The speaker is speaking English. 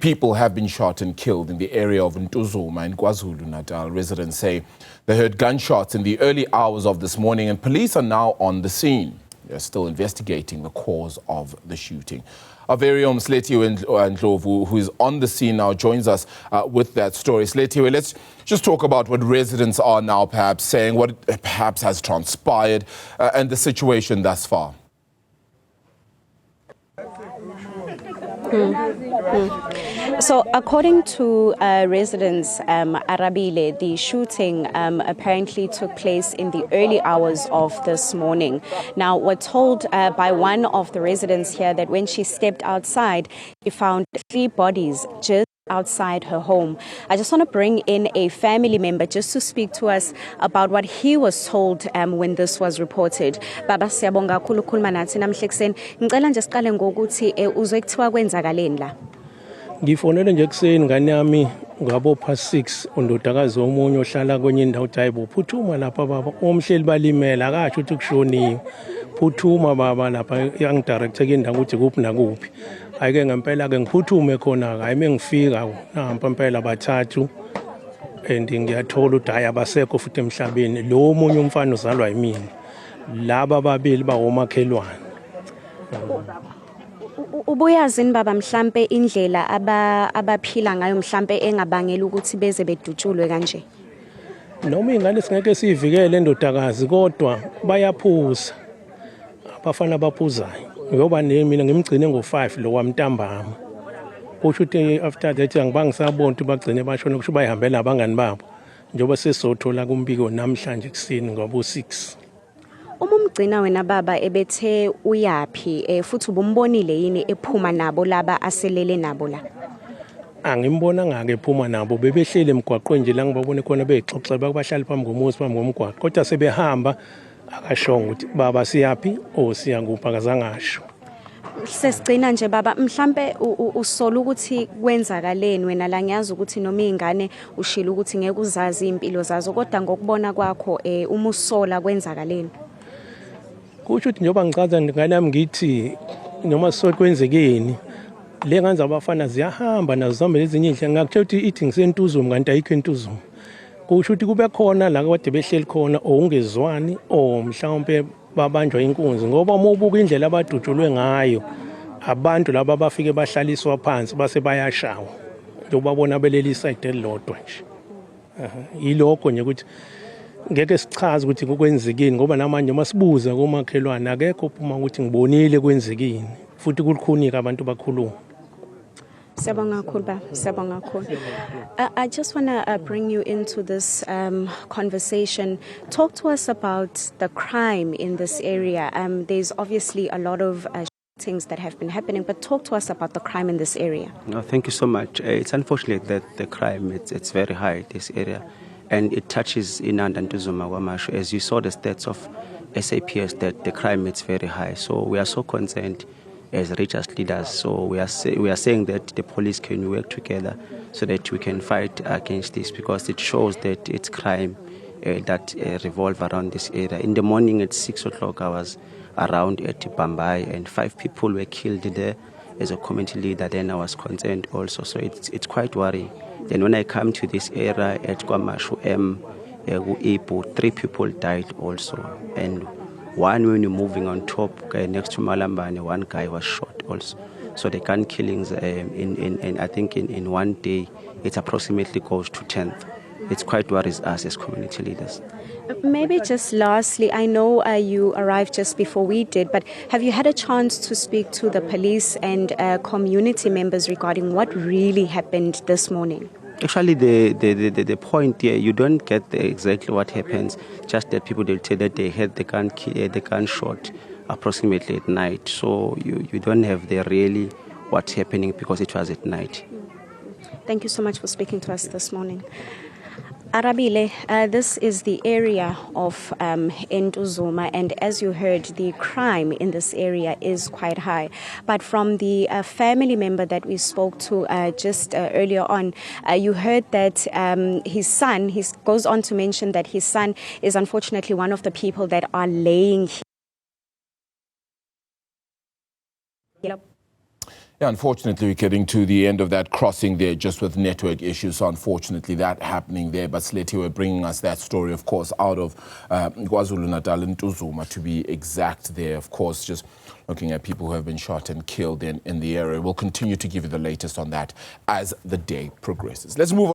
People have been shot and killed in the area of Ntuzuma in KwaZulu-Natal. Residents say they heard gunshots in the early hours of this morning and police are now on the scene. They're still investigating the cause of the shooting. Our very own Silethiwe Ndlovu, who is on the scene now, joins us with that story. Silethiwe, let's just talk about what residents are now perhaps saying, what perhaps has transpired and the situation thus far. So according to residents, Arabile, the shooting apparently took place in the early hours of this morning. Now, we're told by one of the residents here that when she stepped outside, she found 3 bodies just outside her home. I just want to bring in a family member just to speak to us about what he was told when this was reported. Baba siyabonga kakhulu ukukhuluma nathi namhlekuseni. Ngicela nje siqale ngokuthi uzwe kuthiwa kwenzakaleni la. Ngifonele nje kuseni ngane yami ngabo past 6 undodakazi omunye ohlala kwenye indawo uTayibo phuthuma lapha baba omhleli balimela akasho ukuthi kushoniwe phuthuma baba lapha yangidirector ke indawo ukuthi kuphi nakuphi ayike ngempela ke ngiphuthume khona hayi mengifika nahamba impela bathathu and ngiyathola ukuthi hayi abasekho futhi emhlabeni lo omunye umfana uzalwa yimini laba babili bawomakhelwane. Ubuyazini baba mhlambe indlela abaphila ngayo mhlambe engabangela ukuthi beze bedutshulwe kanje. Noma ingane singeke sivikele endodakazi kodwa bayaphuza. Abafana baphuzayo. Ngoba mina ngimgcine ngo5 lo wamntambama. Kusho ukuthi after that angibangisabona ukuthi bagcine bashona kusho bayihambela abangani babo. Njoba sesothola kumbiko namhlanje kuseni ngoba u6. Umgcina wena baba ebethe uyapi futhi ubumbonile yini ephuma nabo laba aselele nabo la? Angimbona ngake ephuma nabo bebehlele emgwaqweni nje la ngibabone khona bexoxa bakubahlali phambi komuzi phambi komgwaqo kodwa sebehamba akashonga ukuthi baba siyapi siya kuphi akazangasho. Sesigcina nje baba mhlambe usola ukuthi kwenzakaleni wena la ngiyazi ukuthi noma izingane ushila ukuthi ngeke uzazi impilo zazo kodwa ngokubona kwakho uma usola kwenzakaleni. Kusho ukuthi njoba ngicaza ngane yami ngithi noma sokwenzekeni le ngane zabafana ziyahamba nazo zihamba lezinye indlela ngakutshela ukuthi ithi ngisentuzuma kanti ayikho entuzuma. Kusho ukuthi kube khona la kade behleli khona ongezwani mhlawumbe babanjwa inkunzi ngoba uma ubuka indlela abadutshulwe ngayo abantu laba bafike bahlaliswa phansi base bayashawa njengoba bona beleli side elilodwa nje. Yilokho nje ukuthi ngeke sichaze ukuthi kukwenzekeni ngoba namanje masibuza komakhelwane akekho uphuma ukuthi ngibonile kwenzekeni futhi kulukhunika abantu bakhuluma. Siyabonga kakhulu ba, siyabonga kakhulu. I just want to bring you into this conversation. Talk to us about the crime in this area. There's obviously a lot of things that have been happening, but talk to us about the crime in this area. No, thank you so much. It's unfortunate that the crime it's very high in this area. And it touches in Ntuzuma. As you saw the stats of SAPS, that the crime is very high. So we are so concerned as religious leaders. So we are saying that the police can work together so that we can fight against this because it shows that it's crime that revolve around this area. In the morning at 6 o'clock, I was around at Bambai and 5 people were killed there. As a community leader, then I was concerned also. So it's quite worrying. Then when I come to this area at Kwamashu 3 people died also. And one when you're moving on top next to Malambane, 1 guy was shot also. So the gun killings I think in one day, it approximately goes to 10. It's quite worries us as community leaders. Maybe just lastly, I know you arrived just before we did, but have you had a chance to speak to the police and community members regarding what really happened this morning? Actually, the point here, you don't get exactly what happens, just that people will tell that they had the gun shot approximately at night. So you don't have the really what's happening because it was at night. Thank you so much for speaking to us this morning. Arabile, this is the area of Ntuzuma, and as you heard, the crime in this area is quite high. But from the family member that we spoke to just earlier on, you heard that his son, he goes on to mention that his son is unfortunately one of the people that are laying here. Yeah, unfortunately, we're getting to the end of that crossing there just with network issues. So unfortunately, that happening there. But Silethiwe bringing us that story, of course, out of KwaZulu-Natal, Ntuzuma, to be exact there. Of course, just looking at people who have been shot and killed in the area. We'll continue to give you the latest on that as the day progresses. Let's move on.